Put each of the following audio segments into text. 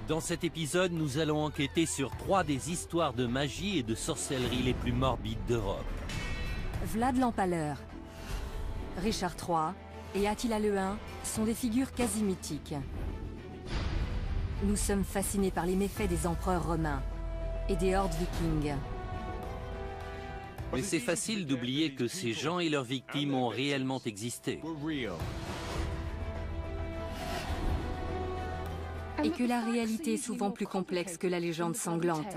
Dans cet épisode, nous allons enquêter sur 3 des histoires de magie et de sorcellerie les plus morbides d'Europe. Vlad l'Empaleur, Richard III et Attila le Hun sont des figures quasi mythiques. Nous sommes fascinés par les méfaits des empereurs romains et des hordes vikings. Mais c'est facile d'oublier que ces gens et leurs victimes ont réellement existé. Et que la réalité est souvent plus complexe que la légende sanglante.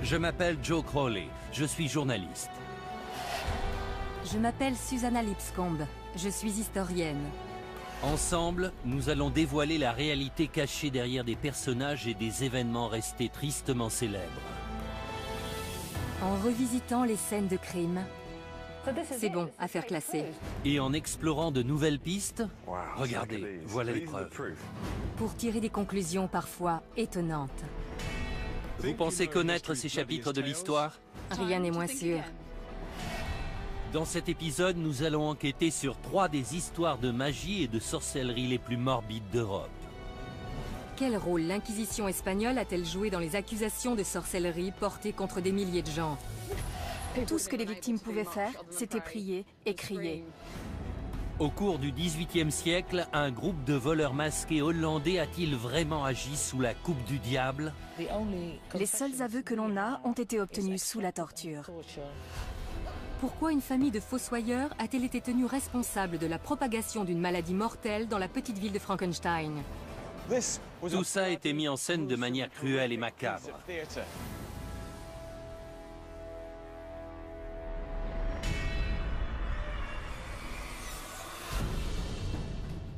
Je m'appelle Joe Crowley, je suis journaliste. Je m'appelle Susanna Lipscomb, je suis historienne. Ensemble, nous allons dévoiler la réalité cachée derrière des personnages et des événements restés tristement célèbres. En revisitant les scènes de crime, c'est bon, affaire classée. Et en explorant de nouvelles pistes, regardez, voilà les preuves. Pour tirer des conclusions parfois étonnantes. Vous pensez connaître ces chapitres de l'histoire? Rien n'est moins sûr. Dans cet épisode, nous allons enquêter sur 3 des histoires de magie et de sorcellerie les plus morbides d'Europe. Quel rôle l'Inquisition espagnole a-t-elle joué dans les accusations de sorcellerie portées contre des milliers de gens? Tout ce que les victimes pouvaient faire, c'était prier et crier. Au cours du XVIIIe siècle, un groupe de voleurs masqués hollandais a-t-il vraiment agi sous la coupe du diable? Les seuls aveux que l'on a ont été obtenus sous la torture. Pourquoi une famille de fossoyeurs a-t-elle été tenue responsable de la propagation d'une maladie mortelle dans la petite ville de Frankenstein? Tout ça a été mis en scène de manière cruelle et macabre.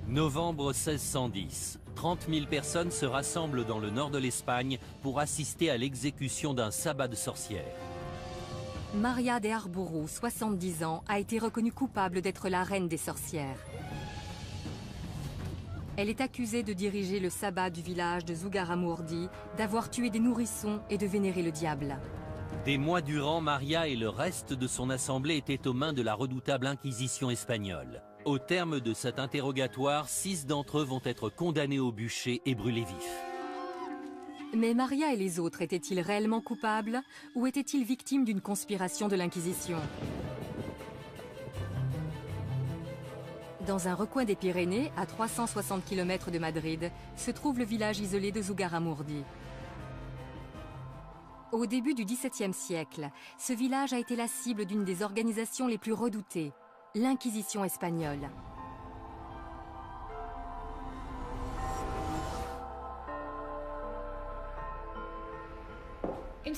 Novembre 1610. 30 000 personnes se rassemblent dans le nord de l'Espagne pour assister à l'exécution d'un sabbat de sorcières. Maria de Arbourou, 70 ans, a été reconnue coupable d'être la reine des sorcières. Elle est accusée de diriger le sabbat du village de Zugarramurdi, d'avoir tué des nourrissons et de vénérer le diable. Des mois durant, Maria et le reste de son assemblée étaient aux mains de la redoutable Inquisition espagnole. Au terme de cet interrogatoire, 6 d'entre eux vont être condamnés au bûcher et brûlés vifs. Mais Maria et les autres étaient-ils réellement coupables ou étaient-ils victimes d'une conspiration de l'Inquisition? Dans un recoin des Pyrénées, à 360 km de Madrid, se trouve le village isolé de Zugarramurdi. Au début du XVIIe siècle, ce village a été la cible d'une des organisations les plus redoutées, l'Inquisition espagnole.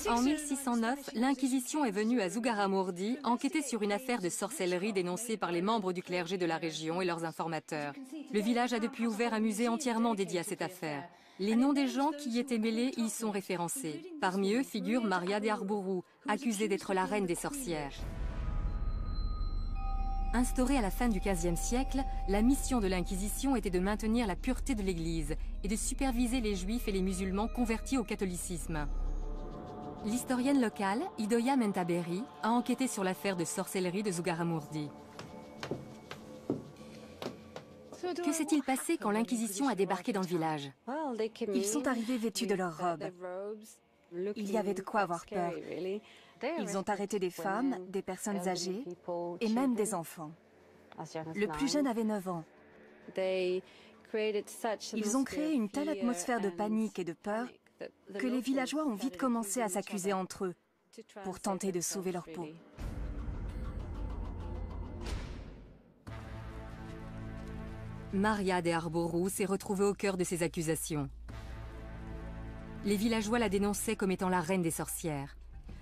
En 1609, l'Inquisition est venue à Zugarramurdi enquêter sur une affaire de sorcellerie dénoncée par les membres du clergé de la région et leurs informateurs. Le village a depuis ouvert un musée entièrement dédié à cette affaire. Les noms des gens qui y étaient mêlés y sont référencés. Parmi eux figure Maria de Arbourou, accusée d'être la reine des sorcières. Instaurée à la fin du XVe siècle, la mission de l'Inquisition était de maintenir la pureté de l'Église et de superviser les Juifs et les musulmans convertis au catholicisme. L'historienne locale, Idoia Mentaberi, a enquêté sur l'affaire de sorcellerie de Zugarramurdi. Que s'est-il passé quand l'Inquisition a débarqué dans le village? Ils sont arrivés vêtus de leurs robes. Il y avait de quoi avoir peur. Ils ont arrêté des femmes, des personnes âgées et même des enfants. Le plus jeune avait 9 ans. Ils ont créé une telle atmosphère de panique et de peur que les villageois ont vite commencé à s'accuser entre eux pour tenter de sauver leur peau. Maria de Arbourou s'est retrouvée au cœur de ces accusations. Les villageois la dénonçaient comme étant la reine des sorcières.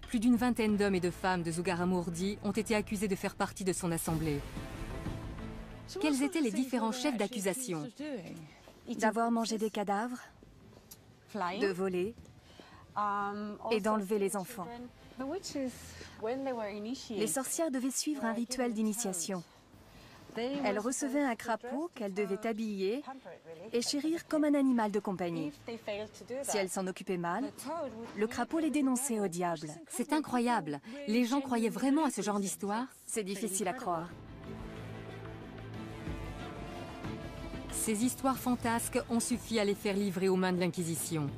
Plus d'une vingtaine d'hommes et de femmes de Zugarramurdi ont été accusés de faire partie de son assemblée. Quels étaient les différents chefs d'accusation? D'avoir mangé des cadavres, de voler et d'enlever les enfants. Les sorcières devaient suivre un rituel d'initiation. Elles recevaient un crapaud qu'elles devaient habiller et chérir comme un animal de compagnie. Si elles s'en occupaient mal, le crapaud les dénonçait au diable. C'est incroyable. Les gens croyaient vraiment à ce genre d'histoire? C'est difficile à croire. Ces histoires fantasques ont suffi à les faire livrer aux mains de l'Inquisition.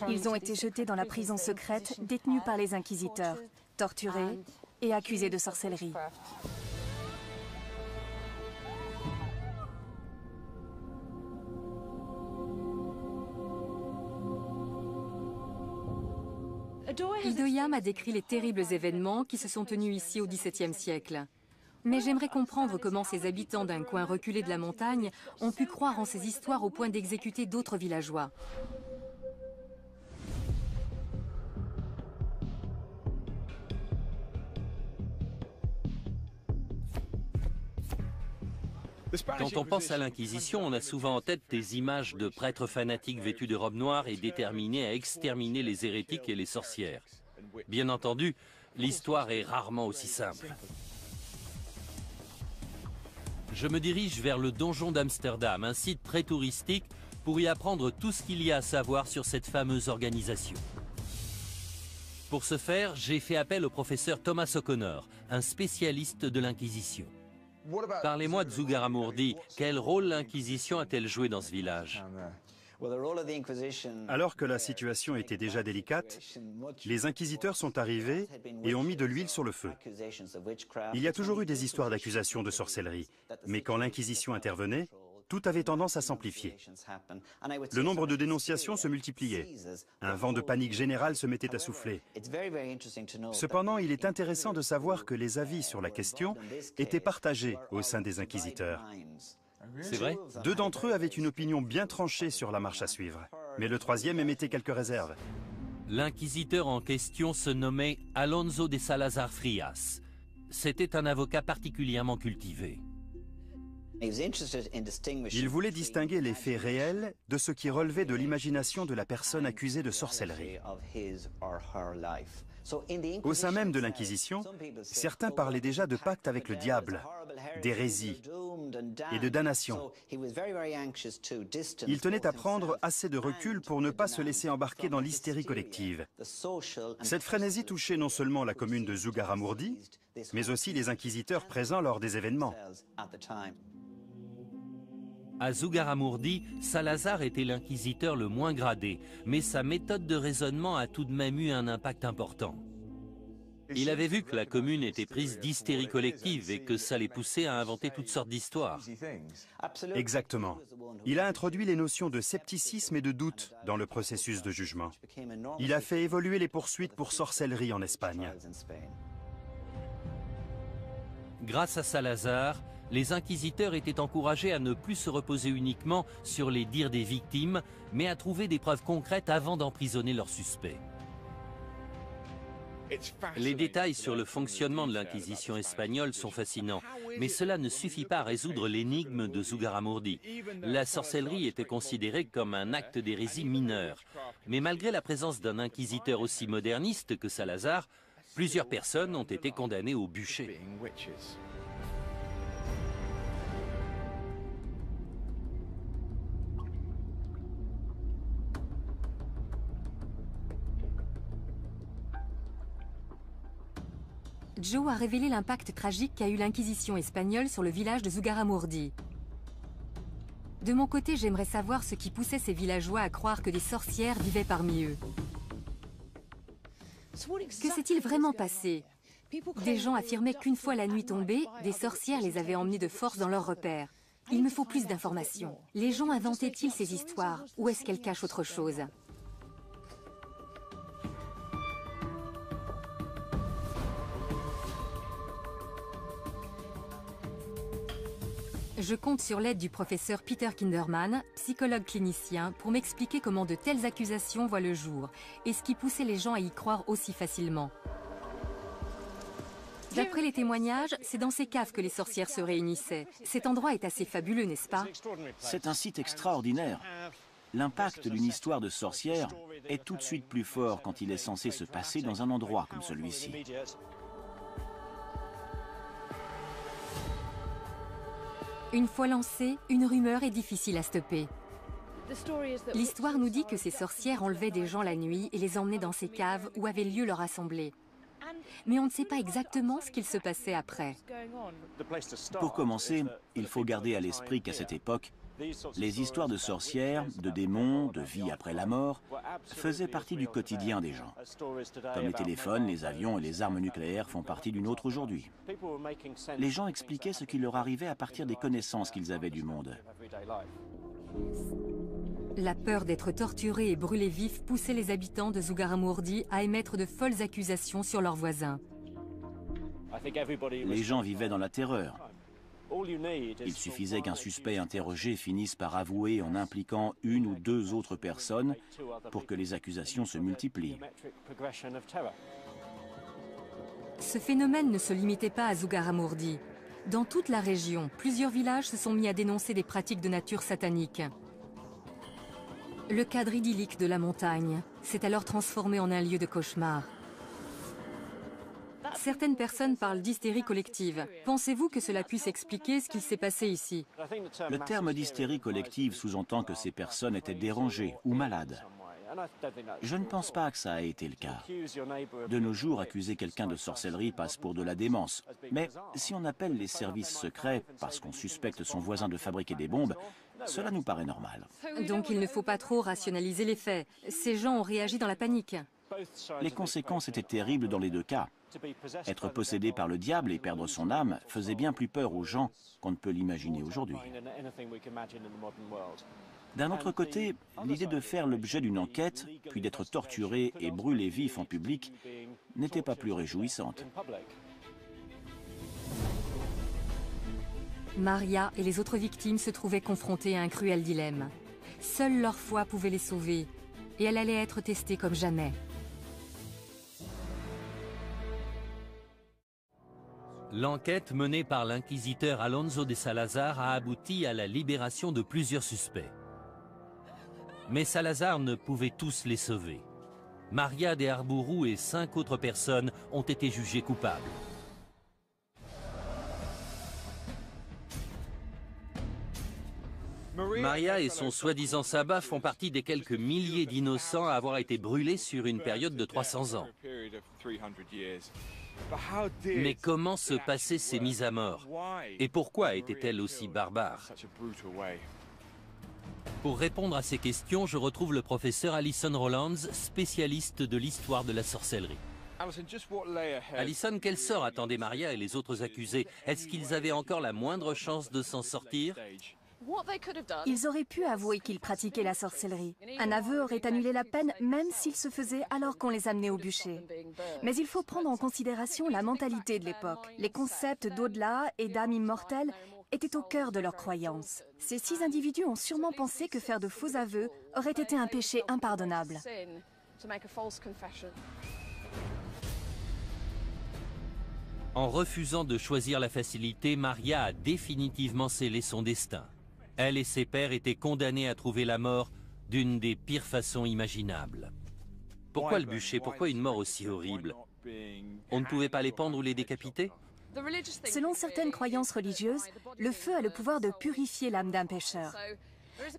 Ils ont été jetés dans la prison secrète, détenus par les inquisiteurs, torturés et accusés de sorcellerie. Idoia a décrit les terribles événements qui se sont tenus ici au XVIIe siècle. Mais j'aimerais comprendre comment ces habitants d'un coin reculé de la montagne ont pu croire en ces histoires au point d'exécuter d'autres villageois. Quand on pense à l'Inquisition, on a souvent en tête des images de prêtres fanatiques vêtus de robes noires et déterminés à exterminer les hérétiques et les sorcières. Bien entendu, l'histoire est rarement aussi simple. Je me dirige vers le donjon d'Amsterdam, un site très touristique, pour y apprendre tout ce qu'il y a à savoir sur cette fameuse organisation. Pour ce faire, j'ai fait appel au professeur Thomas O'Connor, un spécialiste de l'Inquisition. Parlez-moi de Zugarramurdi. Quel rôle l'Inquisition a-t-elle joué dans ce village? Alors que la situation était déjà délicate, les inquisiteurs sont arrivés et ont mis de l'huile sur le feu. Il y a toujours eu des histoires d'accusations de sorcellerie, mais quand l'Inquisition intervenait, tout avait tendance à s'amplifier. Le nombre de dénonciations se multipliait. Un vent de panique générale se mettait à souffler. Cependant, il est intéressant de savoir que les avis sur la question étaient partagés au sein des inquisiteurs. C'est vrai? 2 d'entre eux avaient une opinion bien tranchée sur la marche à suivre, mais le 3e émettait quelques réserves. L'inquisiteur en question se nommait Alonso de Salazar Frias. C'était un avocat particulièrement cultivé. Il voulait distinguer les faits réels de ce qui relevait de l'imagination de la personne accusée de sorcellerie. Au sein même de l'Inquisition, certains parlaient déjà de pacte avec le diable, d'hérésie et de damnation. Il tenait à prendre assez de recul pour ne pas se laisser embarquer dans l'hystérie collective. Cette frénésie touchait non seulement la commune de Zugarramurdi, mais aussi les inquisiteurs présents lors des événements. À Zugarramurdi, Salazar était l'inquisiteur le moins gradé, mais sa méthode de raisonnement a tout de même eu un impact important. Il avait vu que la commune était prise d'hystérie collective et que ça les poussait à inventer toutes sortes d'histoires. Exactement. Il a introduit les notions de scepticisme et de doute dans le processus de jugement. Il a fait évoluer les poursuites pour sorcellerie en Espagne. Grâce à Salazar, les inquisiteurs étaient encouragés à ne plus se reposer uniquement sur les dires des victimes, mais à trouver des preuves concrètes avant d'emprisonner leurs suspects. Les détails sur le fonctionnement de l'Inquisition espagnole sont fascinants, mais cela ne suffit pas à résoudre l'énigme de Zugarramurdi. La sorcellerie était considérée comme un acte d'hérésie mineur. Mais malgré la présence d'un inquisiteur aussi moderniste que Salazar, plusieurs personnes ont été condamnées au bûcher. Joe a révélé l'impact tragique qu'a eu l'Inquisition espagnole sur le village de Zugarramurdi. De mon côté, j'aimerais savoir ce qui poussait ces villageois à croire que des sorcières vivaient parmi eux. Que s'est-il vraiment passé? Des gens affirmaient qu'une fois la nuit tombée, des sorcières les avaient emmenés de force dans leurs repères. Il me faut plus d'informations. Les gens inventaient-ils ces histoires ou est-ce qu'elles cachent autre chose? Je compte sur l'aide du professeur Peter Kinderman, psychologue clinicien, pour m'expliquer comment de telles accusations voient le jour et ce qui poussait les gens à y croire aussi facilement. D'après les témoignages, c'est dans ces caves que les sorcières se réunissaient. Cet endroit est assez fabuleux, n'est-ce pas? C'est un site extraordinaire. L'impact d'une histoire de sorcière est tout de suite plus fort quand il est censé se passer dans un endroit comme celui-ci. Une fois lancée, une rumeur est difficile à stopper. L'histoire nous dit que ces sorcières enlevaient des gens la nuit et les emmenaient dans ces caves où avait lieu leur assemblée. mais on ne sait pas exactement ce qu'il se passait après. Pour commencer, il faut garder à l'esprit qu'à cette époque, les histoires de sorcières, de démons, de vie après la mort faisaient partie du quotidien des gens. Comme les téléphones, les avions et les armes nucléaires font partie du nôtre aujourd'hui. Les gens expliquaient ce qui leur arrivait à partir des connaissances qu'ils avaient du monde. La peur d'être torturés et brûlés vifs poussait les habitants de Zugarramurdi à émettre de folles accusations sur leurs voisins. Les gens vivaient dans la terreur. Il suffisait qu'un suspect interrogé finisse par avouer en impliquant une ou deux autres personnes pour que les accusations se multiplient. Ce phénomène ne se limitait pas à Zugarramurdi. Dans toute la région, plusieurs villages se sont mis à dénoncer des pratiques de nature satanique. Le cadre idyllique de la montagne s'est alors transformé en un lieu de cauchemar. Certaines personnes parlent d'hystérie collective. Pensez-vous que cela puisse expliquer ce qu'il s'est passé ici? Le terme d'hystérie collective sous-entend que ces personnes étaient dérangées ou malades. Je ne pense pas que ça a été le cas. De nos jours, accuser quelqu'un de sorcellerie passe pour de la démence. Mais si on appelle les services secrets parce qu'on suspecte son voisin de fabriquer des bombes, cela nous paraît normal. Donc il ne faut pas trop rationaliser les faits. Ces gens ont réagi dans la panique. Les conséquences étaient terribles dans les deux cas. Être possédé par le diable et perdre son âme faisait bien plus peur aux gens qu'on ne peut l'imaginer aujourd'hui. D'un autre côté, l'idée de faire l'objet d'une enquête, puis d'être torturé et brûlé vif en public, n'était pas plus réjouissante. Maria et les autres victimes se trouvaient confrontées à un cruel dilemme. Seule leur foi pouvait les sauver, et elle allait être testée comme jamais. L'enquête menée par l'inquisiteur Alonso de Salazar a abouti à la libération de plusieurs suspects. Mais Salazar ne pouvait tous les sauver. Maria de Arbourou et 5 autres personnes ont été jugées coupables. Maria et son soi-disant sabbat font partie des quelques milliers d'innocents à avoir été brûlés sur une période de 300 ans. Mais comment se passaient ces mises à mort? Et pourquoi étaient-elles aussi barbares? Pour répondre à ces questions, je retrouve le professeur Alison Rowlands, spécialiste de l'histoire de la sorcellerie. Alison, quel sort attendait Maria et les autres accusés? Est-ce qu'ils avaient encore la moindre chance de s'en sortir? Ils auraient pu avouer qu'ils pratiquaient la sorcellerie. Un aveu aurait annulé la peine, même s'il se faisait alors qu'on les amenait au bûcher. Mais il faut prendre en considération la mentalité de l'époque. Les concepts d'au-delà et d'âme immortelle étaient au cœur de leurs croyances. Ces 6 individus ont sûrement pensé que faire de faux aveux aurait été un péché impardonnable. En refusant de choisir la facilité, Maria a définitivement scellé son destin. Elle et ses pairs étaient condamnés à trouver la mort d'une des pires façons imaginables. Pourquoi le bûcher? Pourquoi une mort aussi horrible? On ne pouvait pas les pendre ou les décapiter? Selon certaines croyances religieuses, le feu a le pouvoir de purifier l'âme d'un pécheur.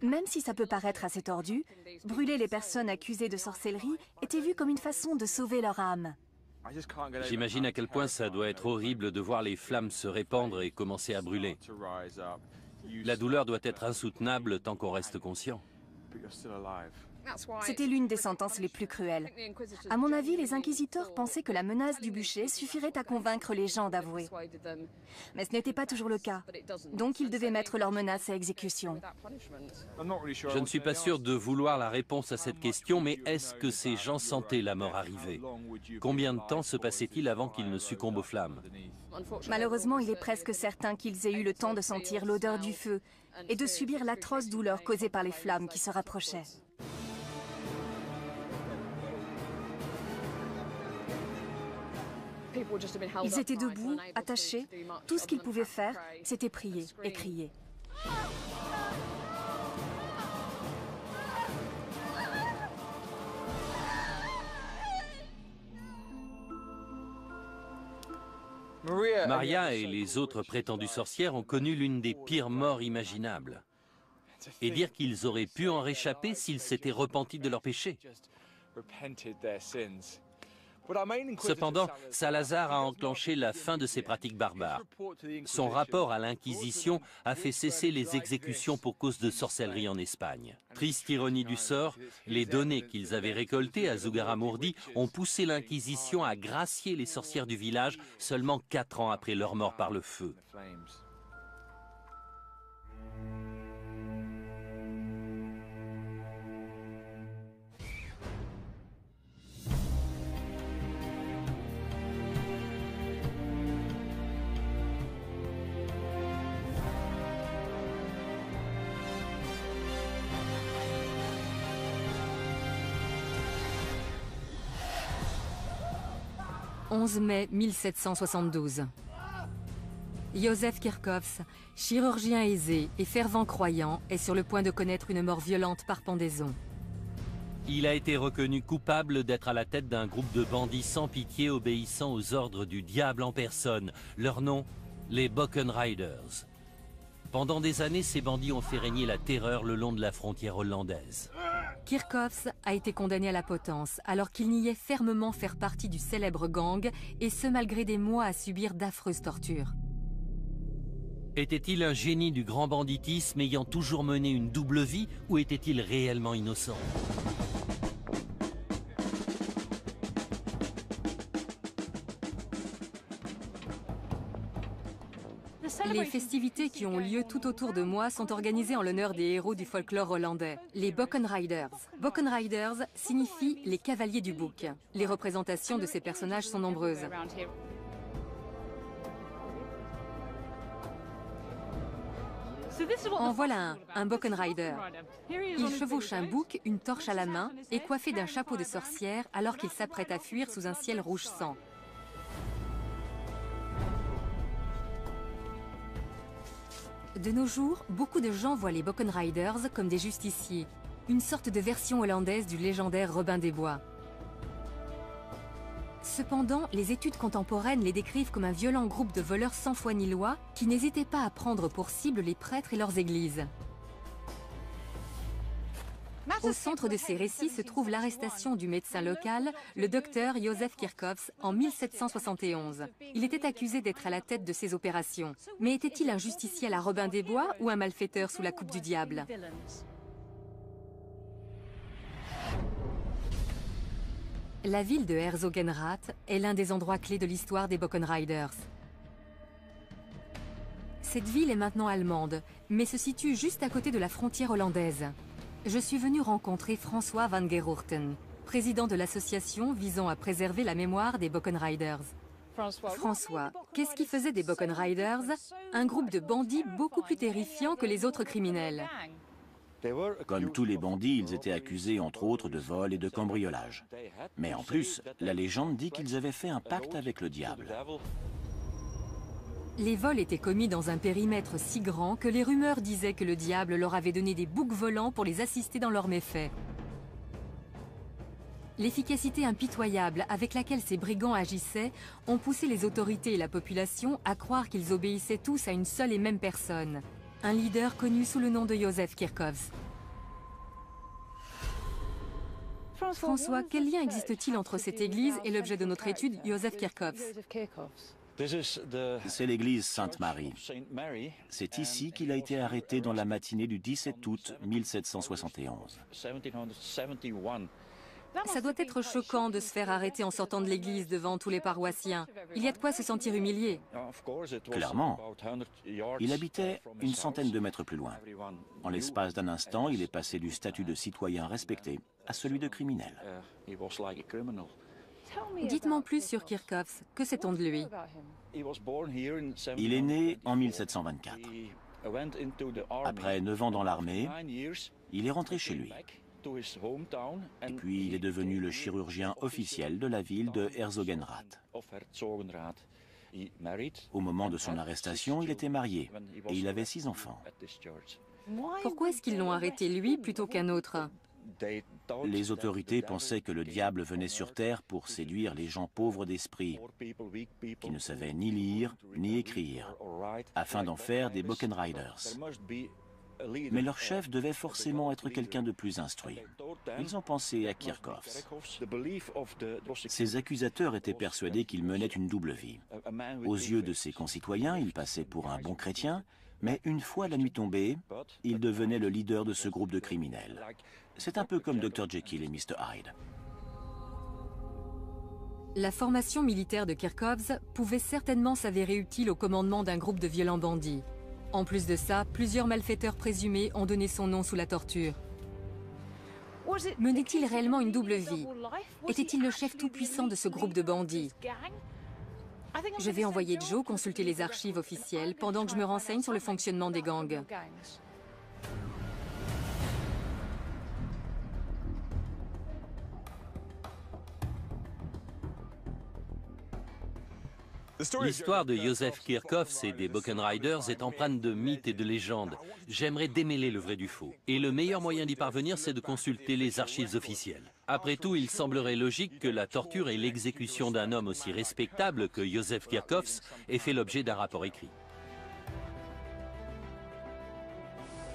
Même si ça peut paraître assez tordu, brûler les personnes accusées de sorcellerie était vu comme une façon de sauver leur âme. J'imagine à quel point ça doit être horrible de voir les flammes se répandre et commencer à brûler. La douleur doit être insoutenable tant qu'on reste conscient. C'était l'une des sentences les plus cruelles. À mon avis, les inquisiteurs pensaient que la menace du bûcher suffirait à convaincre les gens d'avouer. Mais ce n'était pas toujours le cas. Donc ils devaient mettre leurs menaces à exécution. Je ne suis pas sûr de vouloir la réponse à cette question, mais est-ce que ces gens sentaient la mort arriver? Combien de temps se passait-il avant qu'ils ne succombent aux flammes? Malheureusement, il est presque certain qu'ils aient eu le temps de sentir l'odeur du feu et de subir l'atroce douleur causée par les flammes qui se rapprochaient. Ils étaient debout, attachés. Tout ce qu'ils pouvaient faire, c'était prier et crier. Maria et les autres prétendues sorcières ont connu l'une des pires morts imaginables. Et dire qu'ils auraient pu en réchapper s'ils s'étaient repentis de leurs péchés. Cependant, Salazar a enclenché la fin de ces pratiques barbares. Son rapport à l'Inquisition a fait cesser les exécutions pour cause de sorcellerie en Espagne. Triste ironie du sort, les données qu'ils avaient récoltées à Zugarramurdi ont poussé l'Inquisition à gracier les sorcières du village seulement 4 ans après leur mort par le feu. « 11 mai 1772. Józef Kirchhoffs, chirurgien aisé et fervent croyant, est sur le point de connaître une mort violente par pendaison. Il a été reconnu coupable d'être à la tête d'un groupe de bandits sans pitié obéissant aux ordres du diable en personne. Leur nom, les Bockenriders. Pendant des années, ces bandits ont fait régner la terreur le long de la frontière hollandaise. Kirchhoffs a été condamné à la potence alors qu'il niait fermement faire partie du célèbre gang, et ce malgré des mois à subir d'affreuses tortures. Était-il un génie du grand banditisme ayant toujours mené une double vie, ou était-il réellement innocent ? Les festivités qui ont lieu tout autour de moi sont organisées en l'honneur des héros du folklore hollandais, les Bockenriders. Bockenriders signifie les cavaliers du bouc. Les représentations de ces personnages sont nombreuses. En voilà un Bockenrider. Il chevauche un bouc, une torche à la main, et coiffé d'un chapeau de sorcière alors qu'il s'apprête à fuir sous un ciel rouge sang. De nos jours, beaucoup de gens voient les Bockenriders comme des justiciers, une sorte de version hollandaise du légendaire Robin des Bois. Cependant, les études contemporaines les décrivent comme un violent groupe de voleurs sans foi ni loi qui n'hésitaient pas à prendre pour cible les prêtres et leurs églises. Au centre de ces récits se trouve l'arrestation du médecin local, le docteur Józef Kirchhoffs, en 1771. Il était accusé d'être à la tête de ces opérations. Mais était-il un justicier à la Robin des Bois ou un malfaiteur sous la coupe du diable ? La ville de Herzogenrath est l'un des endroits clés de l'histoire des Bockenriders. Cette ville est maintenant allemande, mais se situe juste à côté de la frontière hollandaise. Je suis venu rencontrer François van Geroorten, président de l'association visant à préserver la mémoire des Bockenriders. François, qu'est-ce qui faisait des Bockenriders un groupe de bandits beaucoup plus terrifiant que les autres criminels? Comme tous les bandits, ils étaient accusés entre autres de vol et de cambriolage. Mais en plus, la légende dit qu'ils avaient fait un pacte avec le diable. Les vols étaient commis dans un périmètre si grand que les rumeurs disaient que le diable leur avait donné des boucs volants pour les assister dans leurs méfaits. L'efficacité impitoyable avec laquelle ces brigands agissaient ont poussé les autorités et la population à croire qu'ils obéissaient tous à une seule et même personne, un leader connu sous le nom de Józef Kirchhoffs. François, quel lien existe-t-il entre cette église et l'objet de notre étude, Józef Kirchhoffs? C'est l'église Sainte-Marie. C'est ici qu'il a été arrêté dans la matinée du 17 août 1771. Ça doit être choquant de se faire arrêter en sortant de l'église devant tous les paroissiens. Il y a de quoi se sentir humilié. Clairement. Il habitait une centaine de mètres plus loin. En l'espace d'un instant, il est passé du statut de citoyen respecté à celui de criminel. Dites-moi plus sur Kirchhoffs. Que sait-on de lui? Il est né en 1724. Après 9 ans dans l'armée, il est rentré chez lui. Et puis il est devenu le chirurgien officiel de la ville de Herzogenrath. Au moment de son arrestation, il était marié et il avait 6 enfants. Pourquoi est-ce qu'ils l'ont arrêté lui plutôt qu'un autre? Les autorités pensaient que le diable venait sur Terre pour séduire les gens pauvres d'esprit, qui ne savaient ni lire ni écrire, afin d'en faire des Bockenriders. mais leur chef devait forcément être quelqu'un de plus instruit. Ils ont pensé à Kirchhoffs. Ses accusateurs étaient persuadés qu'il menait une double vie. Aux yeux de ses concitoyens, il passait pour un bon chrétien, mais une fois la nuit tombée, il devenait le leader de ce groupe de criminels. C'est un peu comme Dr. Jekyll et Mr. Hyde. La formation militaire de Kirchhoffs pouvait certainement s'avérer utile au commandement d'un groupe de violents bandits. En plus de ça, plusieurs malfaiteurs présumés ont donné son nom sous la torture. Menait-il réellement une double vie? Était-il le chef tout-puissant de ce groupe de bandits? Je vais envoyer Joe consulter les archives officielles pendant que je me renseigne sur le fonctionnement des gangs. L'histoire de Joseph Kirchhoffs et des Buchan Riders est empreinte de mythes et de légendes. J'aimerais démêler le vrai du faux. Et le meilleur moyen d'y parvenir, c'est de consulter les archives officielles. Après tout, il semblerait logique que la torture et l'exécution d'un homme aussi respectable que Joseph Kirchhoffs aient fait l'objet d'un rapport écrit.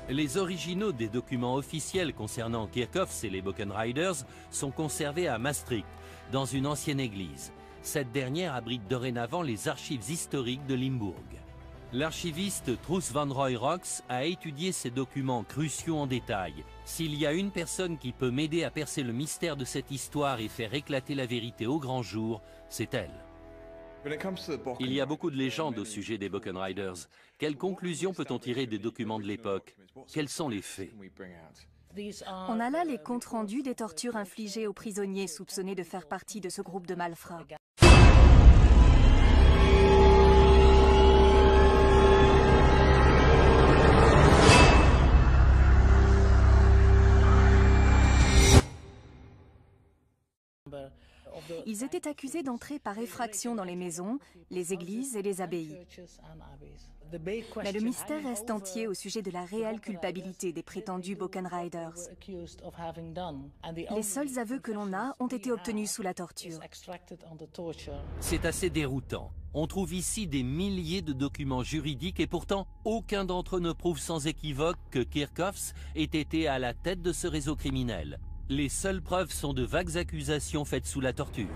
Les originaux des documents officiels concernant Kirchhoffs et les Buchan Riders sont conservés à Maastricht, dans une ancienne église. Cette dernière abrite dorénavant les archives historiques de Limbourg. L'archiviste Truus van Roy-Rox a étudié ces documents cruciaux en détail. S'il y a une personne qui peut m'aider à percer le mystère de cette histoire et faire éclater la vérité au grand jour, c'est elle. Il y a beaucoup de légendes au sujet des Buchan Riders. Quelles conclusions peut-on tirer des documents de l'époque? Quels sont les faits? On a là les comptes rendus des tortures infligées aux prisonniers soupçonnés de faire partie de ce groupe de malfrats. Ils étaient accusés d'entrer par effraction dans les maisons, les églises et les abbayes. Mais le mystère reste entier au sujet de la réelle culpabilité des prétendus Buchan Riders. Les seuls aveux que l'on a ont été obtenus sous la torture. C'est assez déroutant. On trouve ici des milliers de documents juridiques et pourtant aucun d'entre eux ne prouve sans équivoque que Kirchhoffs ait été à la tête de ce réseau criminel. Les seules preuves sont de vagues accusations faites sous la torture.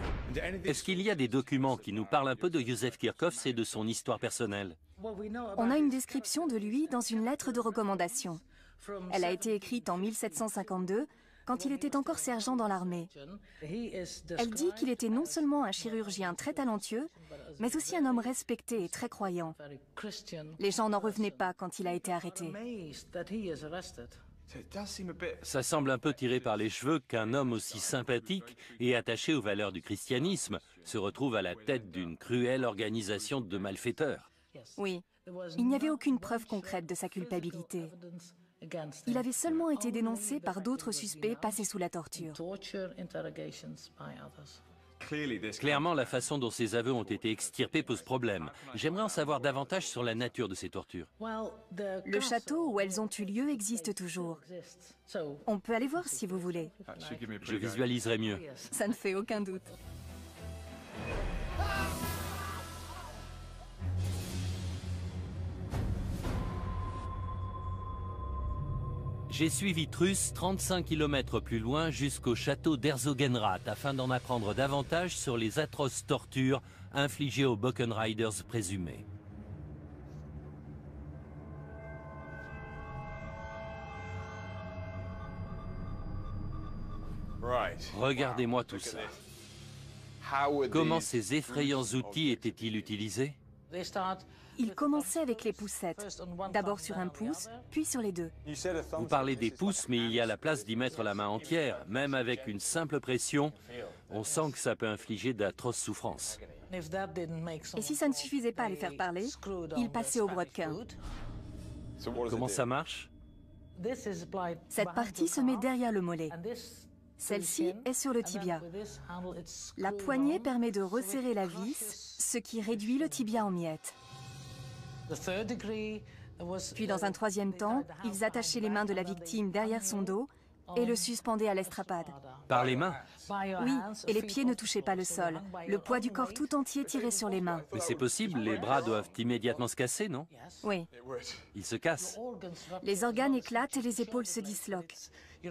Est-ce qu'il y a des documents qui nous parlent un peu de Joseph Kirchhoffs et de son histoire personnelle? On a une description de lui dans une lettre de recommandation. Elle a été écrite en 1752, quand il était encore sergent dans l'armée. Elle dit qu'il était non seulement un chirurgien très talentueux, mais aussi un homme respecté et très croyant. Les gens n'en revenaient pas quand il a été arrêté. Ça semble un peu tiré par les cheveux qu'un homme aussi sympathique et attaché aux valeurs du christianisme se retrouve à la tête d'une cruelle organisation de malfaiteurs. Oui, il n'y avait aucune preuve concrète de sa culpabilité. Il avait seulement été dénoncé par d'autres suspects passés sous la torture. Clairement, la façon dont ces aveux ont été extirpés pose problème. J'aimerais en savoir davantage sur la nature de ces tortures. Le château où elles ont eu lieu existe toujours. On peut aller voir si vous voulez. Je visualiserai mieux. Ça ne fait aucun doute. J'ai suivi Truus 35 km plus loin jusqu'au château d'Herzogenrath afin d'en apprendre davantage sur les atroces tortures infligées aux Buchan Riders présumés. Regardez-moi tout ça. Comment ces effrayants outils étaient-ils utilisés? Il commençait avec les poussettes, d'abord sur un pouce, puis sur les deux. Vous parlez des pouces, mais il y a la place d'y mettre la main entière. Même avec une simple pression, on sent que ça peut infliger d'atroces souffrances. Et si ça ne suffisait pas à les faire parler, il passait au brodequin. Comment ça marche? Cette partie se met derrière le mollet. Celle-ci est sur le tibia. La poignée permet de resserrer la vis, ce qui réduit le tibia en miettes. Puis dans un troisième temps, ils attachaient les mains de la victime derrière son dos et le suspendaient à l'estrapade. Par les mains? Oui, et les pieds ne touchaient pas le sol. Le poids du corps tout entier tirait sur les mains. Mais c'est possible, les bras doivent immédiatement se casser, non? Oui. Ils se cassent. Les organes éclatent et les épaules se disloquent.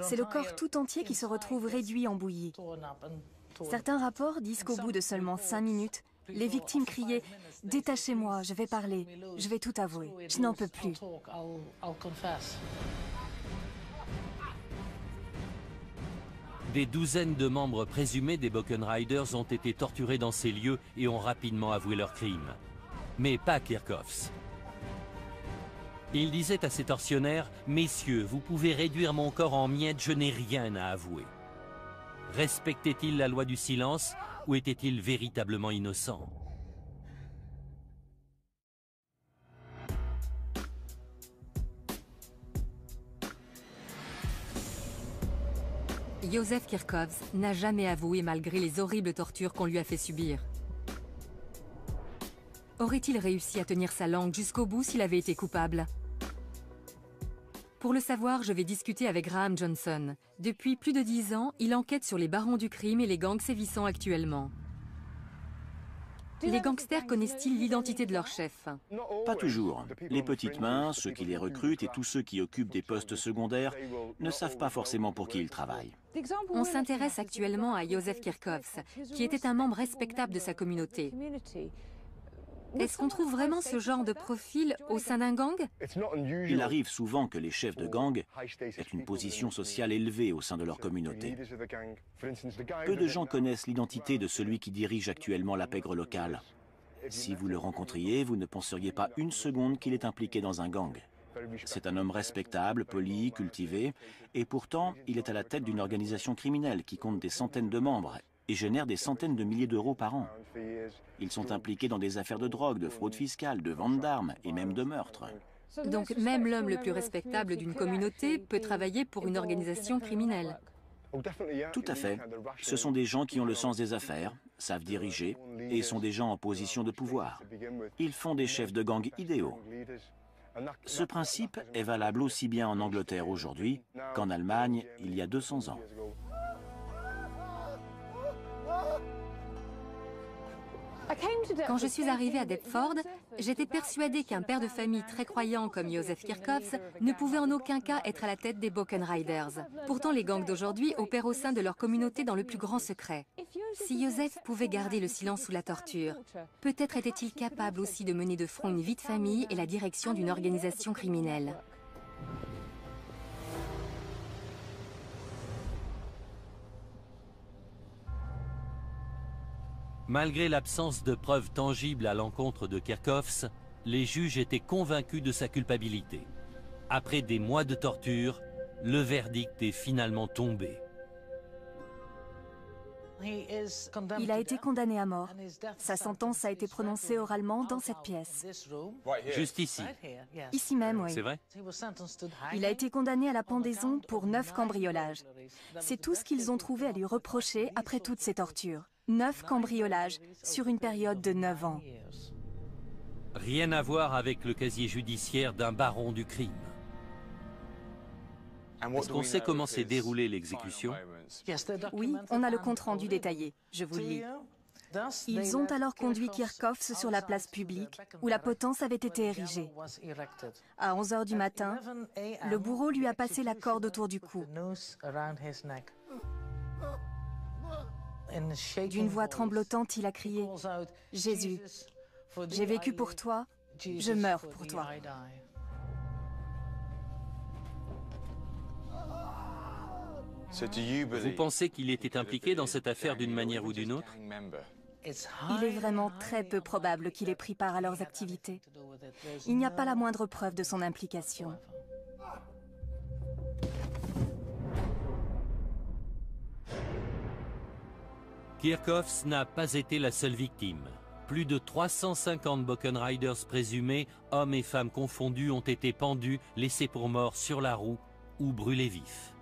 C'est le corps tout entier qui se retrouve réduit en bouillie. Certains rapports disent qu'au bout de seulement 5 minutes, les victimes criaient « Détachez-moi, je vais parler, je vais tout avouer, je n'en peux plus ». Des douzaines de membres présumés des Buchan Riders ont été torturés dans ces lieux et ont rapidement avoué leurs crimes. Mais pas Kirchhoffs. Il disait à ses tortionnaires « Messieurs, vous pouvez réduire mon corps en miettes, je n'ai rien à avouer ». Respectait-il la loi du silence ou était-il véritablement innocent? Józef Kirchhoffs n'a jamais avoué malgré les horribles tortures qu'on lui a fait subir. Aurait-il réussi à tenir sa langue jusqu'au bout s'il avait été coupable? Pour le savoir, je vais discuter avec Graham Johnson. Depuis plus de 10 ans, il enquête sur les barons du crime et les gangs sévissant actuellement. Les gangsters connaissent-ils l'identité de leur chef? Pas toujours. Les petites mains, ceux qui les recrutent et tous ceux qui occupent des postes secondaires ne savent pas forcément pour qui ils travaillent. On s'intéresse actuellement à Józef Kirchhoffs, qui était un membre respectable de sa communauté. Est-ce qu'on trouve vraiment ce genre de profil au sein d'un gang? Il arrive souvent que les chefs de gang aient une position sociale élevée au sein de leur communauté. Peu de gens connaissent l'identité de celui qui dirige actuellement la pègre locale. Si vous le rencontriez, vous ne penseriez pas une seconde qu'il est impliqué dans un gang. C'est un homme respectable, poli, cultivé, et pourtant, il est à la tête d'une organisation criminelle qui compte des centaines de membres et génère des centaines de milliers d'euros par an. Ils sont impliqués dans des affaires de drogue, de fraude fiscale, de vente d'armes et même de meurtre. Donc même l'homme le plus respectable d'une communauté peut travailler pour une organisation criminelle. Tout à fait. Ce sont des gens qui ont le sens des affaires, savent diriger et sont des gens en position de pouvoir. Ils font des chefs de gang idéaux. Ce principe est valable aussi bien en Angleterre aujourd'hui qu'en Allemagne il y a 200 ans. Quand je suis arrivée à Deptford, j'étais persuadée qu'un père de famille très croyant comme Józef Kirchhoffs ne pouvait en aucun cas être à la tête des Buchan Riders. Pourtant, les gangs d'aujourd'hui opèrent au sein de leur communauté dans le plus grand secret. Si Józef pouvait garder le silence sous la torture, peut-être était-il capable aussi de mener de front une vie de famille et la direction d'une organisation criminelle. Malgré l'absence de preuves tangibles à l'encontre de Kirchhoffs, les juges étaient convaincus de sa culpabilité. Après des mois de torture, le verdict est finalement tombé. Il a été condamné à mort. Sa sentence a été prononcée oralement dans cette pièce. Juste ici. Ici même, oui. C'est vrai? Il a été condamné à la pendaison pour 9 cambriolages. C'est tout ce qu'ils ont trouvé à lui reprocher après toutes ces tortures. 9 cambriolages sur une période de 9 ans. Rien à voir avec le casier judiciaire d'un baron du crime. Est-ce qu'on sait comment s'est déroulée l'exécution? Oui, on a le compte-rendu détaillé. Je vous le lis. Ils ont alors conduit Kirchhoffs sur la place publique où la potence avait été érigée. À 11 h du matin, le bourreau lui a passé la corde autour du cou. D'une voix tremblotante, il a crié « Jésus, j'ai vécu pour toi, je meurs pour toi ». Vous pensez qu'il était impliqué dans cette affaire d'une manière ou d'une autre? Il est vraiment très peu probable qu'il ait pris part à leurs activités. Il n'y a pas la moindre preuve de son implication. Kirchhoffs n'a pas été la seule victime. Plus de 350 Buchan Riders présumés, hommes et femmes confondus, ont été pendus, laissés pour morts sur la roue ou brûlés vifs.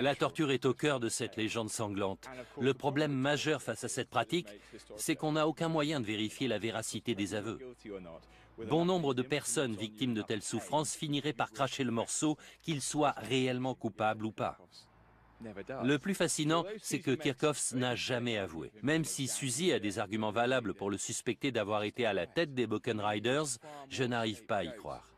La torture est au cœur de cette légende sanglante. Le problème majeur face à cette pratique, c'est qu'on n'a aucun moyen de vérifier la véracité des aveux. Bon nombre de personnes victimes de telles souffrances finiraient par cracher le morceau, qu'ils soient réellement coupables ou pas. Le plus fascinant, c'est que Kirchhoff n'a jamais avoué. Même si Suzy a des arguments valables pour le suspecter d'avoir été à la tête des Buchan Riders, je n'arrive pas à y croire.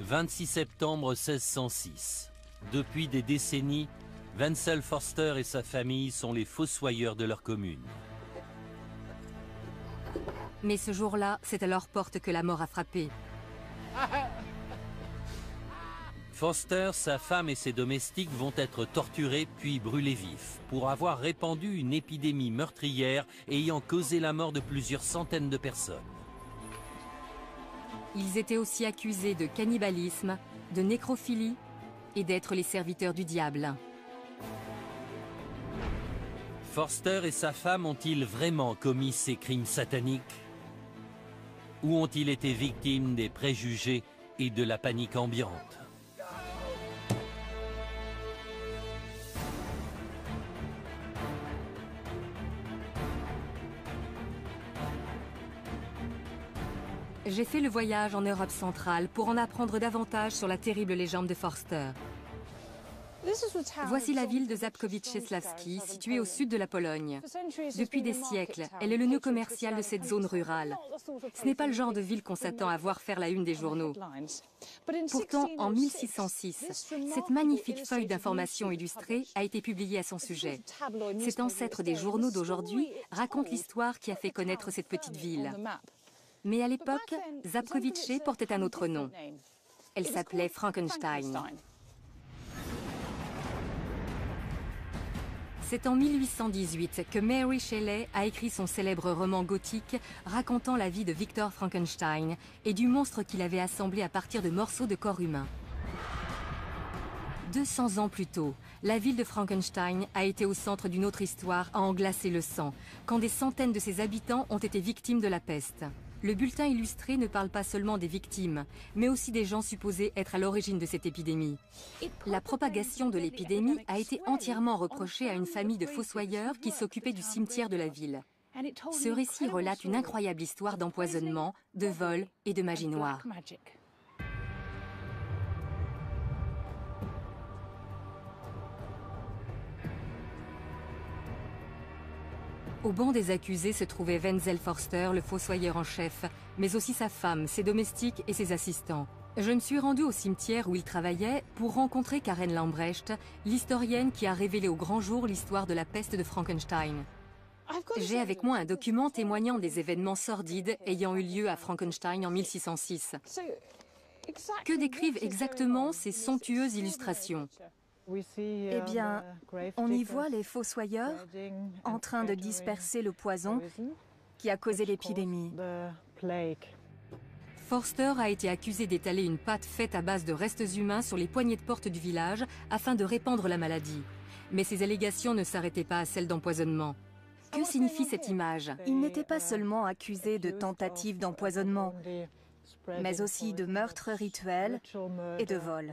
26 septembre 1606. Depuis des décennies, Wenzel Forster et sa famille sont les fossoyeurs de leur commune. Mais ce jour-là, c'est à leur porte que la mort a frappé. Forster, sa femme et ses domestiques vont être torturés puis brûlés vifs pour avoir répandu une épidémie meurtrière ayant causé la mort de plusieurs centaines de personnes. Ils étaient aussi accusés de cannibalisme, de nécrophilie et d'être les serviteurs du diable. Forster et sa femme ont-ils vraiment commis ces crimes sataniques? Ou ont-ils été victimes des préjugés et de la panique ambiante? J'ai fait le voyage en Europe centrale pour en apprendre davantage sur la terrible légende de Forster. Voici la ville de Żabkowice-Cieślawski, située au sud de la Pologne. Depuis des siècles, elle est le nœud commercial de cette zone rurale. Ce n'est pas le genre de ville qu'on s'attend à voir faire la une des journaux. Pourtant, en 1606, cette magnifique feuille d'information illustrée a été publiée à son sujet. Cet ancêtre des journaux d'aujourd'hui raconte l'histoire qui a fait connaître cette petite ville. Mais à l'époque, Żabkowice portait un autre nom. Elle s'appelait Frankenstein. C'est en 1818 que Mary Shelley a écrit son célèbre roman gothique racontant la vie de Victor Frankenstein et du monstre qu'il avait assemblé à partir de morceaux de corps humain. 200 ans plus tôt, la ville de Frankenstein a été au centre d'une autre histoire à en glacer le sang, quand des centaines de ses habitants ont été victimes de la peste. Le bulletin illustré ne parle pas seulement des victimes, mais aussi des gens supposés être à l'origine de cette épidémie. La propagation de l'épidémie a été entièrement reprochée à une famille de fossoyeurs qui s'occupait du cimetière de la ville. Ce récit relate une incroyable histoire d'empoisonnement, de vol et de magie noire. Au banc des accusés se trouvait Wenzel Forster, le fossoyeur en chef, mais aussi sa femme, ses domestiques et ses assistants. Je me suis rendue au cimetière où il travaillait pour rencontrer Karen Lambrecht, l'historienne qui a révélé au grand jour l'histoire de la peste de Frankenstein. J'ai avec moi un document témoignant des événements sordides ayant eu lieu à Frankenstein en 1606. Que décrivent exactement ces somptueuses illustrations ? Eh bien, on y voit les fossoyeurs en train de disperser le poison qui a causé l'épidémie. Forster a été accusé d'étaler une pâte faite à base de restes humains sur les poignées de porte du village afin de répandre la maladie. Mais ces allégations ne s'arrêtaient pas à celles d'empoisonnement. Que signifie cette image? Il n'était pas seulement accusé de tentative d'empoisonnement, mais aussi de meurtre rituel et de vol.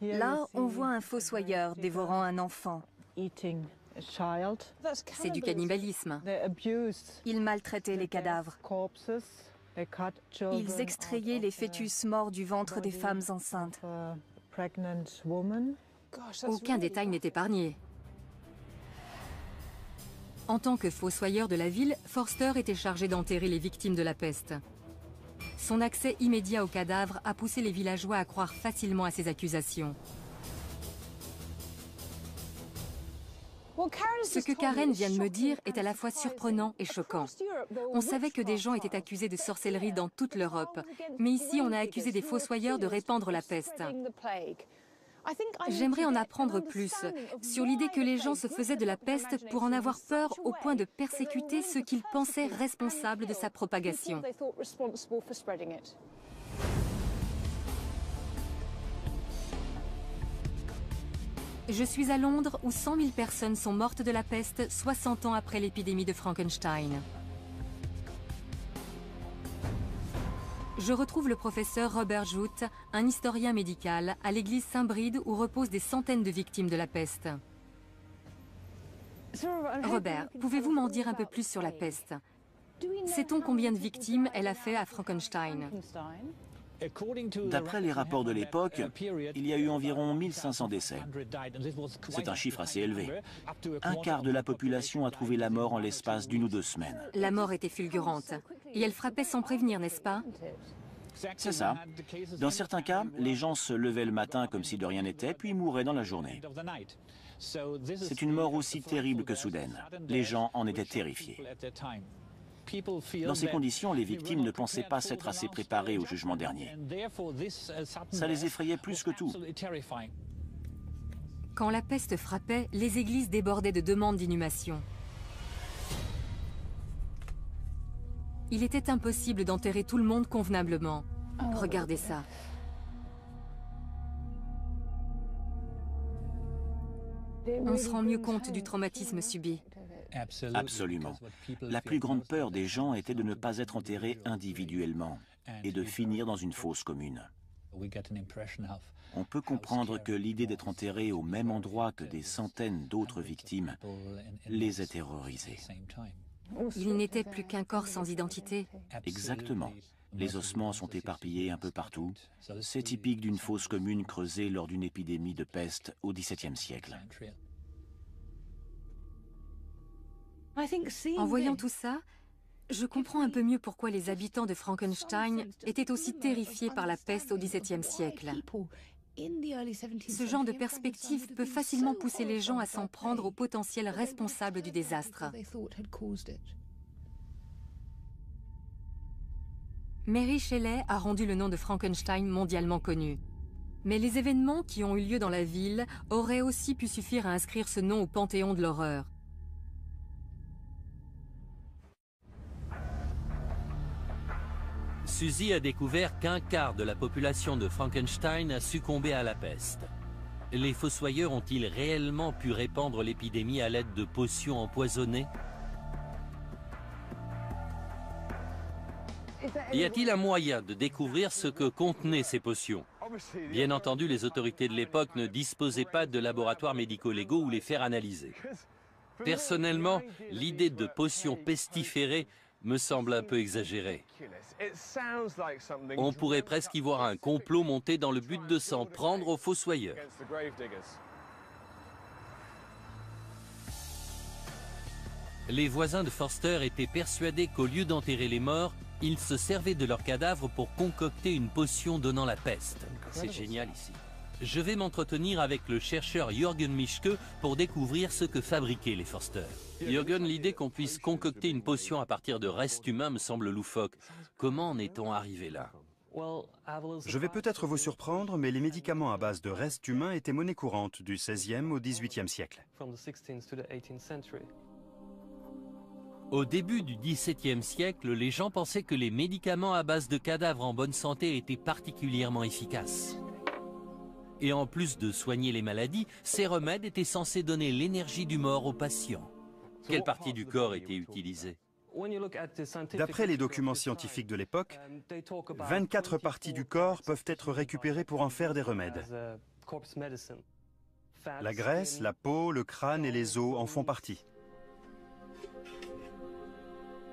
Là, on voit un fossoyeur dévorant un enfant. C'est du cannibalisme. Ils maltraitaient les cadavres. Ils extrayaient les fœtus morts du ventre des femmes enceintes. Aucun détail n'est épargné. En tant que fossoyeur de la ville, Forster était chargé d'enterrer les victimes de la peste. Son accès immédiat aux cadavres a poussé les villageois à croire facilement à ces accusations. Ce que Karen vient de me dire est à la fois surprenant et choquant. On savait que des gens étaient accusés de sorcellerie dans toute l'Europe, mais ici on a accusé des fossoyeurs de répandre la peste. J'aimerais en apprendre plus sur l'idée que les gens se faisaient de la peste pour en avoir peur au point de persécuter ceux qu'ils pensaient responsables de sa propagation. Je suis à Londres où 100 000 personnes sont mortes de la peste 60 ans après l'épidémie de Frankenstein. Je retrouve le professeur Robert Jout, un historien médical, à l'église Saint-Bride où reposent des centaines de victimes de la peste. Robert, pouvez-vous m'en dire un peu plus sur la peste? Sait-on combien de victimes elle a fait à Frankenstein? D'après les rapports de l'époque, il y a eu environ 1500 décès. C'est un chiffre assez élevé. Un quart de la population a trouvé la mort en l'espace d'1 ou 2 semaines. La mort était fulgurante. Et elle frappait sans prévenir, n'est-ce pas? C'est ça. Dans certains cas, les gens se levaient le matin comme si de rien n'était, puis mouraient dans la journée. C'est une mort aussi terrible que soudaine. Les gens en étaient terrifiés. Dans ces conditions, les victimes ne pensaient pas s'être assez préparées au jugement dernier. Ça les effrayait plus que tout. Quand la peste frappait, les églises débordaient de demandes d'inhumation. Il était impossible d'enterrer tout le monde convenablement. Regardez ça. On se rend mieux compte du traumatisme subi. Absolument. La plus grande peur des gens était de ne pas être enterrés individuellement et de finir dans une fosse commune. On peut comprendre que l'idée d'être enterré au même endroit que des centaines d'autres victimes les ait terrorisés. Il n'était plus qu'un corps sans identité. Exactement. Les ossements sont éparpillés un peu partout. C'est typique d'une fosse commune creusée lors d'une épidémie de peste au XVIIe siècle. En voyant tout ça, je comprends un peu mieux pourquoi les habitants de Frankenstein étaient aussi terrifiés par la peste au XVIIe siècle. Ce genre de perspective peut facilement pousser les gens à s'en prendre aux potentiels responsables du désastre. Mary Shelley a rendu le nom de Frankenstein mondialement connu. Mais les événements qui ont eu lieu dans la ville auraient aussi pu suffire à inscrire ce nom au panthéon de l'horreur. Suzy a découvert qu'un quart de la population de Frankenstein a succombé à la peste. Les fossoyeurs ont-ils réellement pu répandre l'épidémie à l'aide de potions empoisonnées? Y a-t-il un moyen de découvrir ce que contenaient ces potions? Bien entendu, les autorités de l'époque ne disposaient pas de laboratoires médico-légaux où les faire analyser. Personnellement, l'idée de potions pestiférées me semble un peu exagérée. On pourrait presque y voir un complot monté dans le but de s'en prendre aux fossoyeurs. Les voisins de Forster étaient persuadés qu'au lieu d'enterrer les morts, ils se servaient de leurs cadavres pour concocter une potion donnant la peste. C'est génial ici. Je vais m'entretenir avec le chercheur Jürgen Mischke pour découvrir ce que fabriquaient les Forster. Jürgen, l'idée qu'on puisse concocter une potion à partir de restes humains me semble loufoque. Comment en est-on arrivé là? Je vais peut-être vous surprendre, mais les médicaments à base de restes humains étaient monnaie courante du XVIe au XVIIIe siècle. Au début du XVIIe siècle, les gens pensaient que les médicaments à base de cadavres en bonne santé étaient particulièrement efficaces. Et en plus de soigner les maladies, ces remèdes étaient censés donner l'énergie du mort aux patients. Quelle partie du corps était utilisée? D'après les documents scientifiques de l'époque, 24 parties du corps peuvent être récupérées pour en faire des remèdes. La graisse, la peau, le crâne et les os en font partie.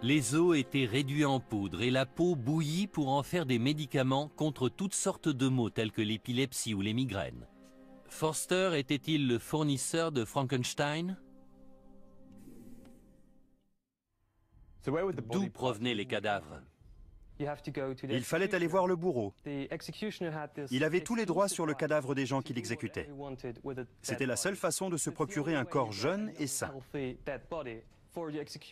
Les os étaient réduits en poudre et la peau bouillie pour en faire des médicaments contre toutes sortes de maux tels que l'épilepsie ou les migraines. Forster était-il le fournisseur de Frankenstein? D'où provenaient les cadavres? Il fallait aller voir le bourreau. Il avait tous les droits sur le cadavre des gens qu'il exécutait. C'était la seule façon de se procurer un corps jeune et sain.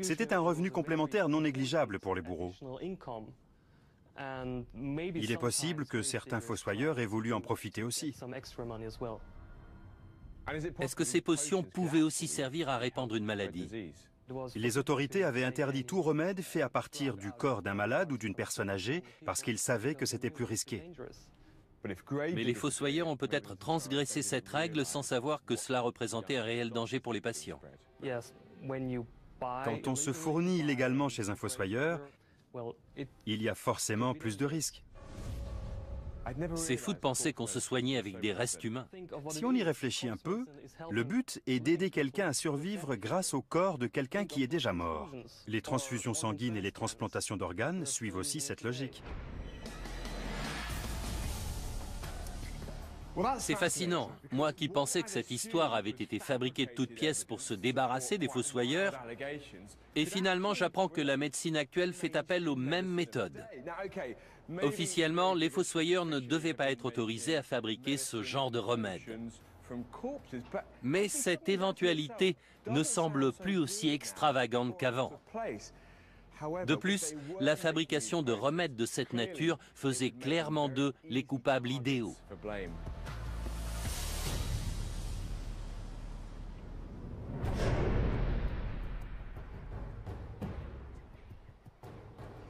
C'était un revenu complémentaire non négligeable pour les bourreaux. Il est possible que certains fossoyeurs aient voulu en profiter aussi. Est-ce que ces potions pouvaient aussi servir à répandre une maladie? Les autorités avaient interdit tout remède fait à partir du corps d'un malade ou d'une personne âgée parce qu'ils savaient que c'était plus risqué. Mais les fossoyeurs ont peut-être transgressé cette règle sans savoir que cela représentait un réel danger pour les patients. Quand on se fournit illégalement chez un fossoyeur, il y a forcément plus de risques. C'est fou de penser qu'on se soignait avec des restes humains. Si on y réfléchit un peu, le but est d'aider quelqu'un à survivre grâce au corps de quelqu'un qui est déjà mort. Les transfusions sanguines et les transplantations d'organes suivent aussi cette logique. C'est fascinant. Moi qui pensais que cette histoire avait été fabriquée de toutes pièces pour se débarrasser des fossoyeurs, et finalement j'apprends que la médecine actuelle fait appel aux mêmes méthodes. Officiellement, les fossoyeurs ne devaient pas être autorisés à fabriquer ce genre de remède. Mais cette éventualité ne semble plus aussi extravagante qu'avant. De plus, la fabrication de remèdes de cette nature faisait clairement d'eux les coupables idéaux.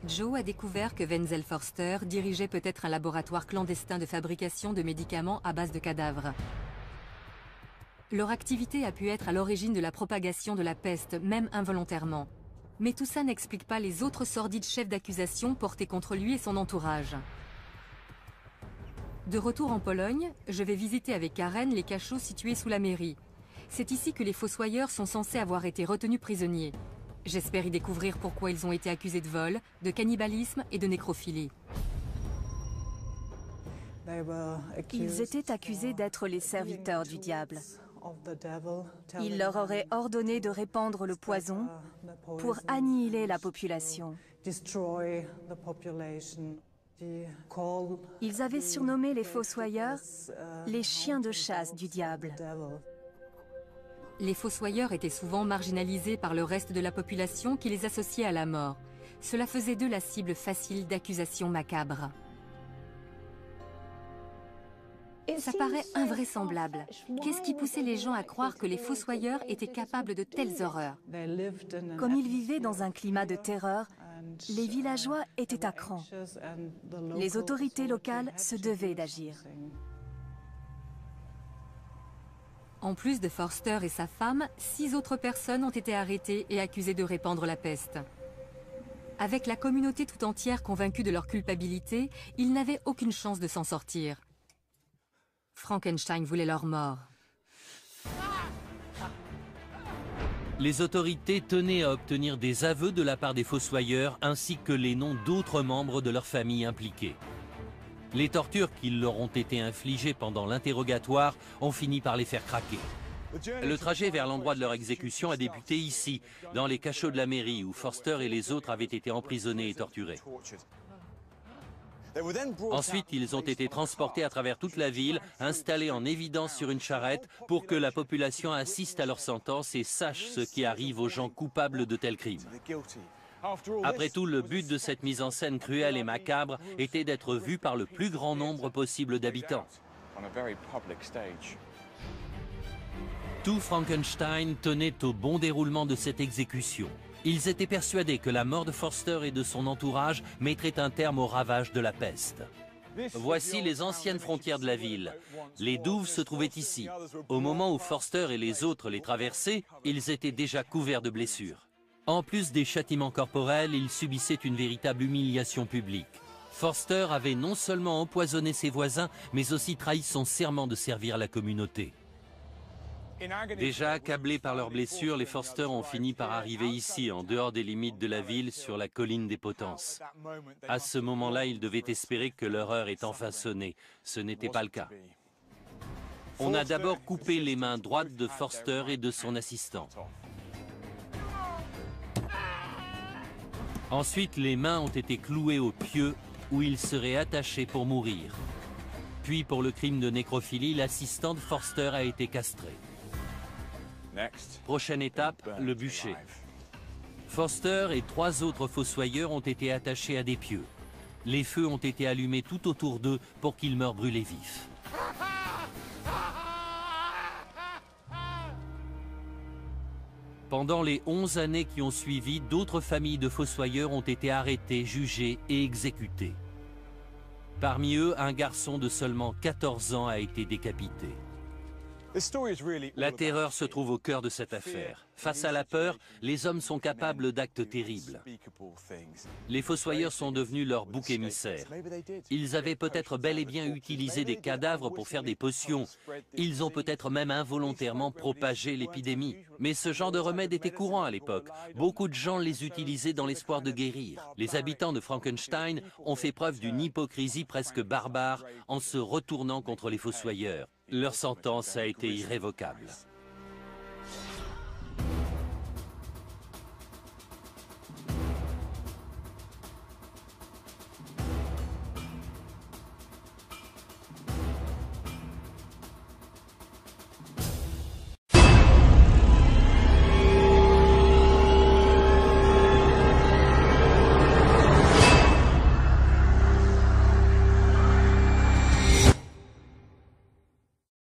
Joe a découvert que Wenzel Forster dirigeait peut-être un laboratoire clandestin de fabrication de médicaments à base de cadavres. Leur activité a pu être à l'origine de la propagation de la peste, même involontairement. Mais tout ça n'explique pas les autres sordides chefs d'accusation portés contre lui et son entourage. De retour en Pologne, je vais visiter avec Karen les cachots situés sous la mairie. C'est ici que les fossoyeurs sont censés avoir été retenus prisonniers. J'espère y découvrir pourquoi ils ont été accusés de vol, de cannibalisme et de nécrophilie. Ils étaient accusés d'être les serviteurs du diable. Il leur aurait ordonné de répandre le poison pour annihiler la population. Ils avaient surnommé les fossoyeurs les chiens de chasse du diable. Les fossoyeurs étaient souvent marginalisés par le reste de la population qui les associait à la mort. Cela faisait d'eux la cible facile d'accusations macabres. Ça paraît invraisemblable. Qu'est-ce qui poussait les gens à croire que les fossoyeurs étaient capables de telles horreurs? Comme ils vivaient dans un climat de terreur, les villageois étaient à cran. Les autorités locales se devaient d'agir. En plus de Forster et sa femme, 6 autres personnes ont été arrêtées et accusées de répandre la peste. Avec la communauté tout entière convaincue de leur culpabilité, ils n'avaient aucune chance de s'en sortir. Frankenstein voulait leur mort. Les autorités tenaient à obtenir des aveux de la part des fossoyeurs ainsi que les noms d'autres membres de leur famille impliqués. Les tortures qui leur ont été infligées pendant l'interrogatoire ont fini par les faire craquer. Le trajet vers l'endroit de leur exécution a débuté ici, dans les cachots de la mairie, où Forster et les autres avaient été emprisonnés et torturés. Ensuite, ils ont été transportés à travers toute la ville, installés en évidence sur une charrette, pour que la population assiste à leur sentence et sache ce qui arrive aux gens coupables de tels crimes. Après tout, le but de cette mise en scène cruelle et macabre était d'être vu par le plus grand nombre possible d'habitants. Tout Frankenstein tenait au bon déroulement de cette exécution. Ils étaient persuadés que la mort de Forster et de son entourage mettrait un terme aux ravages de la peste. Voici les anciennes frontières de la ville. Les douves se trouvaient ici. Au moment où Forster et les autres les traversaient, ils étaient déjà couverts de blessures. En plus des châtiments corporels, ils subissaient une véritable humiliation publique. Forster avait non seulement empoisonné ses voisins, mais aussi trahi son serment de servir la communauté. Déjà accablés par leurs blessures, les Forster ont fini par arriver ici, en dehors des limites de la ville, sur la colline des Potences. À ce moment-là, ils devaient espérer que leur heure est enfin sonnée. Ce n'était pas le cas. On a d'abord coupé les mains droites de Forster et de son assistant. Ensuite, les mains ont été clouées au pieu où ils seraient attachés pour mourir. Puis, pour le crime de nécrophilie, l'assistant de Forster a été castré. Prochaine étape, le bûcher. Forster et 3 autres fossoyeurs ont été attachés à des pieux. Les feux ont été allumés tout autour d'eux pour qu'ils meurent brûlés vifs. Pendant les 11 années qui ont suivi, d'autres familles de fossoyeurs ont été arrêtées, jugées et exécutées. Parmi eux, un garçon de seulement 14 ans a été décapité. La terreur se trouve au cœur de cette affaire. Face à la peur, les hommes sont capables d'actes terribles. Les fossoyeurs sont devenus leur bouc émissaire. Ils avaient peut-être bel et bien utilisé des cadavres pour faire des potions. Ils ont peut-être même involontairement propagé l'épidémie. Mais ce genre de remède était courant à l'époque. Beaucoup de gens les utilisaient dans l'espoir de guérir. Les habitants de Frankenstein ont fait preuve d'une hypocrisie presque barbare en se retournant contre les fossoyeurs. Leur sentence a été irrévocable.